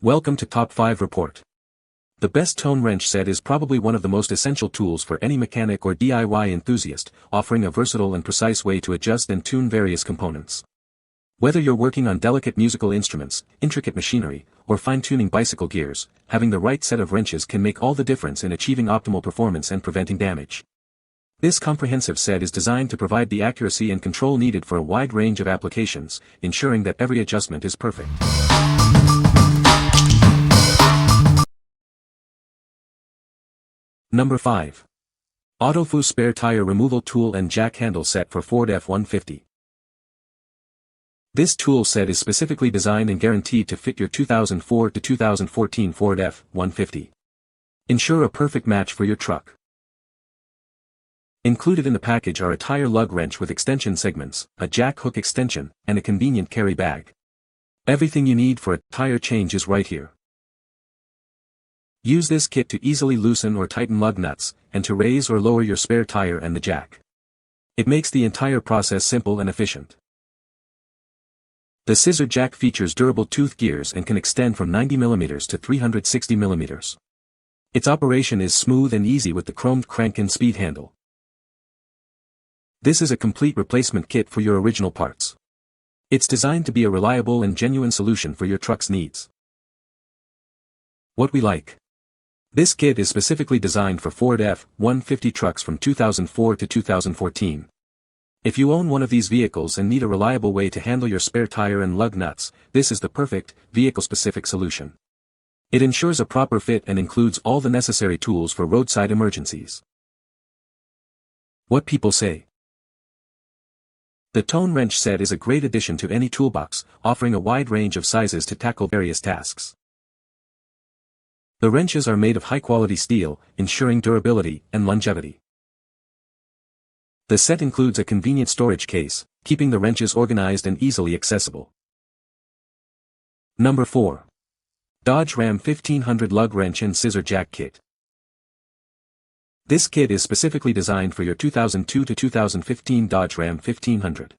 Welcome to Top 5 Report. The best tone wrench set is probably one of the most essential tools for any mechanic or DIY enthusiast, offering a versatile and precise way to adjust and tune various components. Whether you're working on delicate musical instruments, intricate machinery, or fine-tuning bicycle gears, having the right set of wrenches can make all the difference in achieving optimal performance and preventing damage. This comprehensive set is designed to provide the accuracy and control needed for a wide range of applications, ensuring that every adjustment is perfect. Number 5. AUTOFU Spare Tire Removal Tool and Jack Handle Set for Ford F-150. This tool set is specifically designed and guaranteed to fit your 2004 to 2014 Ford F-150. Ensure a perfect match for your truck. Included in the package are a tire lug wrench with extension segments, a jack hook extension, and a convenient carry bag. Everything you need for a tire change is right here. Use this kit to easily loosen or tighten lug nuts, and to raise or lower your spare tire and the jack. It makes the entire process simple and efficient. The Scissor jack features durable tooth gears and can extend from 90 mm to 360 mm. Its operation is smooth and easy with the chromed crank and speed handle. This is a complete replacement kit for your original parts. It's designed to be a reliable and genuine solution for your truck's needs. What we like. This kit is specifically designed for Ford F-150 trucks from 2004 to 2014. If you own one of these vehicles and need a reliable way to handle your spare tire and lug nuts, this is the perfect, vehicle-specific solution. It ensures a proper fit and includes all the necessary tools for roadside emergencies. What people say. The tone wrench set is a great addition to any toolbox, offering a wide range of sizes to tackle various tasks. The wrenches are made of high-quality steel, ensuring durability and longevity. The set includes a convenient storage case, keeping the wrenches organized and easily accessible. Number 4. Dodge Ram 1500 Lug Wrench and Scissor Jack Kit. This kit is specifically designed for your 2002 to 2015 Dodge Ram 1500.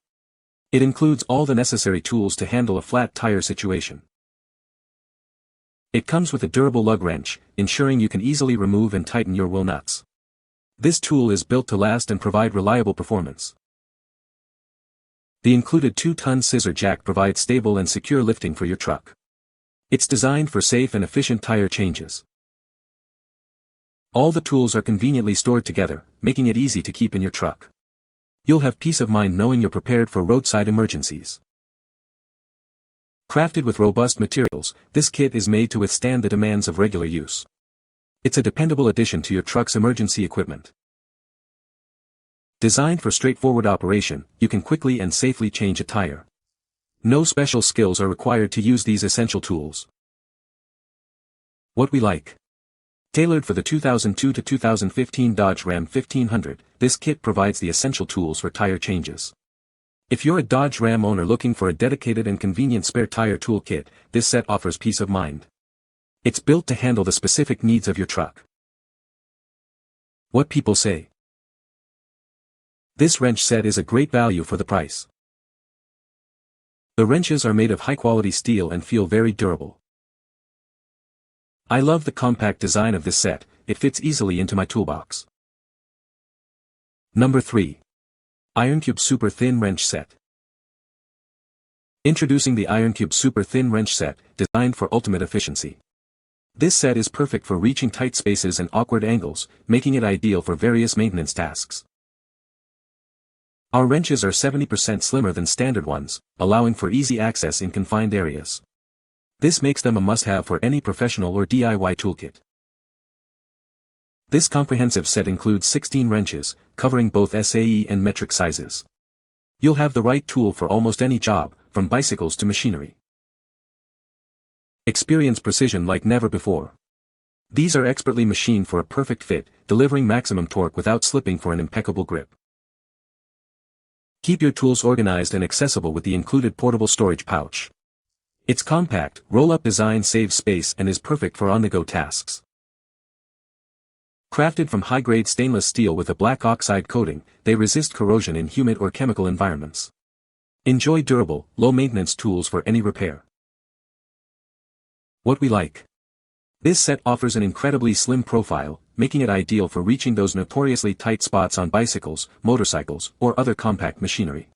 It includes all the necessary tools to handle a flat tire situation. It comes with a durable lug wrench, ensuring you can easily remove and tighten your wheel nuts. This tool is built to last and provide reliable performance. The included 2-ton scissor jack provides stable and secure lifting for your truck. It's designed for safe and efficient tire changes. All the tools are conveniently stored together, making it easy to keep in your truck. You'll have peace of mind knowing you're prepared for roadside emergencies. Crafted with robust materials, this kit is made to withstand the demands of regular use. It's a dependable addition to your truck's emergency equipment. Designed for straightforward operation, you can quickly and safely change a tire. No special skills are required to use these essential tools. What we like. Tailored for the 2002 to 2015 Dodge Ram 1500, this kit provides the essential tools for tire changes. If you're a Dodge Ram owner looking for a dedicated and convenient spare tire toolkit, this set offers peace of mind. It's built to handle the specific needs of your truck. What people say. This wrench set is a great value for the price. The wrenches are made of high-quality steel and feel very durable. I love the compact design of this set, it fits easily into my toolbox. Number 3. IRONCUBE Super Thin Wrench Set. Introducing the IRONCUBE Super Thin Wrench Set, designed for ultimate efficiency. This set is perfect for reaching tight spaces and awkward angles, making it ideal for various maintenance tasks. Our wrenches are 70% slimmer than standard ones, allowing for easy access in confined areas. This makes them a must-have for any professional or DIY toolkit. This comprehensive set includes 16 wrenches, covering both SAE and metric sizes. You'll have the right tool for almost any job, from bicycles to machinery. Experience precision like never before. These are expertly machined for a perfect fit, delivering maximum torque without slipping for an impeccable grip. Keep your tools organized and accessible with the included portable storage pouch. Its compact, roll-up design saves space and is perfect for on-the-go tasks. Crafted from high-grade stainless steel with a black oxide coating, they resist corrosion in humid or chemical environments. Enjoy durable, low-maintenance tools for any repair. What we like. This set offers an incredibly slim profile, making it ideal for reaching those notoriously tight spots on bicycles, motorcycles, or other compact machinery.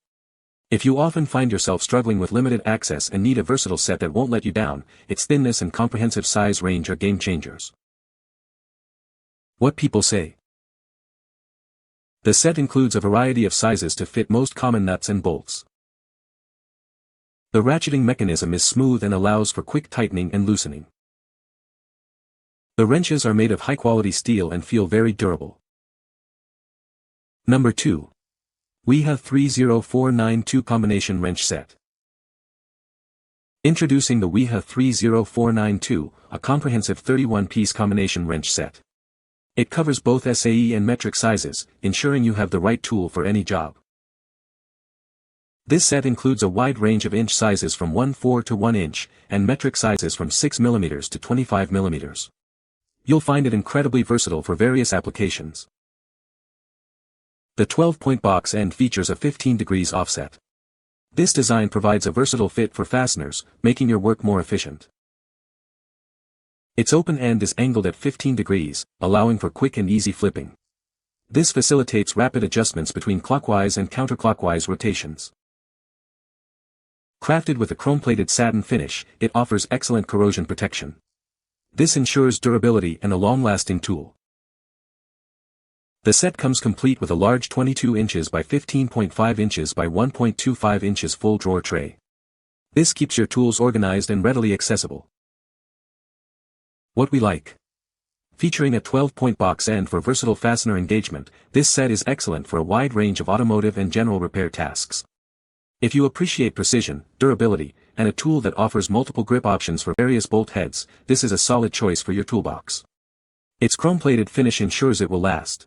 If you often find yourself struggling with limited access and need a versatile set that won't let you down, its thinness and comprehensive size range are game changers. What people say. The set includes a variety of sizes to fit most common nuts and bolts. The ratcheting mechanism is smooth and allows for quick tightening and loosening. The wrenches are made of high-quality steel and feel very durable. Number 2. Wiha 30492 Combination Wrench Set. Introducing the Wiha 30492, a comprehensive 31-piece combination wrench set. It covers both SAE and metric sizes, ensuring you have the right tool for any job. This set includes a wide range of inch sizes from 1/4 to 1 inch, and metric sizes from 6 mm to 25 mm. You'll find it incredibly versatile for various applications. The 12-point box end features a 15 degrees offset. This design provides a versatile fit for fasteners, making your work more efficient. Its open end is angled at 15 degrees, allowing for quick and easy flipping. This facilitates rapid adjustments between clockwise and counterclockwise rotations. Crafted with a chrome-plated satin finish, it offers excellent corrosion protection. This ensures durability and a long-lasting tool. The set comes complete with a large 22 inches by 15.5 inches by 1.25 inches full drawer tray. This keeps your tools organized and readily accessible. What we like. Featuring a 12-point box end for versatile fastener engagement, this set is excellent for a wide range of automotive and general repair tasks. If you appreciate precision, durability, and a tool that offers multiple grip options for various bolt heads, this is a solid choice for your toolbox. Its chrome-plated finish ensures it will last.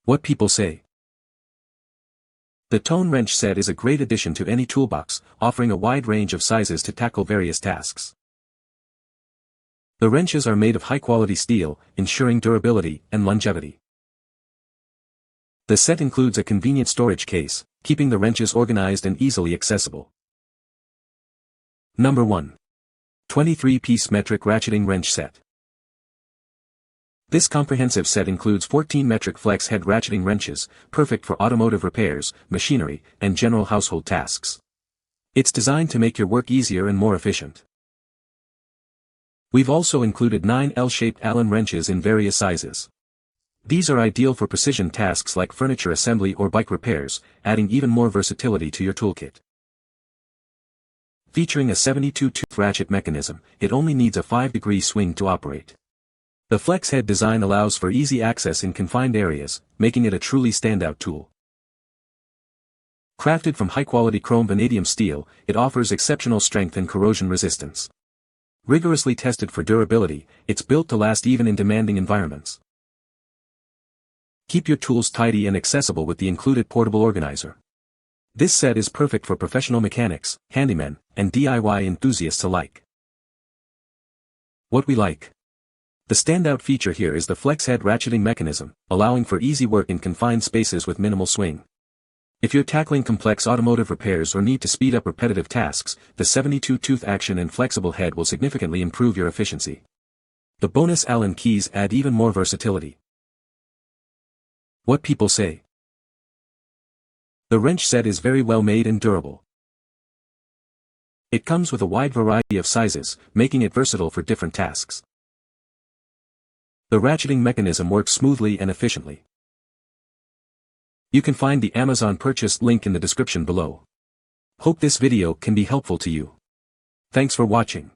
What people say. The Tone Wrench set is a great addition to any toolbox, offering a wide range of sizes to tackle various tasks. The wrenches are made of high-quality steel, ensuring durability and longevity. The set includes a convenient storage case, keeping the wrenches organized and easily accessible. Number 1. 23-piece metric ratcheting wrench set. This comprehensive set includes 14 metric flex head ratcheting wrenches, perfect for automotive repairs, machinery, and general household tasks. It's designed to make your work easier and more efficient. We've also included 9 L-shaped Allen wrenches in various sizes. These are ideal for precision tasks like furniture assembly or bike repairs, adding even more versatility to your toolkit. Featuring a 72-tooth ratchet mechanism, it only needs a 5-degree swing to operate. The flex head design allows for easy access in confined areas, making it a truly standout tool. Crafted from high-quality chrome vanadium steel, it offers exceptional strength and corrosion resistance. Rigorously tested for durability, it's built to last even in demanding environments. Keep your tools tidy and accessible with the included portable organizer. This set is perfect for professional mechanics, handymen, and DIY enthusiasts alike. What we like. The standout feature here is the flex head ratcheting mechanism, allowing for easy work in confined spaces with minimal swing. If you're tackling complex automotive repairs or need to speed up repetitive tasks, the 72-tooth action and flexible head will significantly improve your efficiency. The bonus Allen keys add even more versatility. What people say. The wrench set is very well made and durable. It comes with a wide variety of sizes, making it versatile for different tasks. The ratcheting mechanism works smoothly and efficiently. You can find the Amazon purchase link in the description below. Hope this video can be helpful to you. Thanks for watching.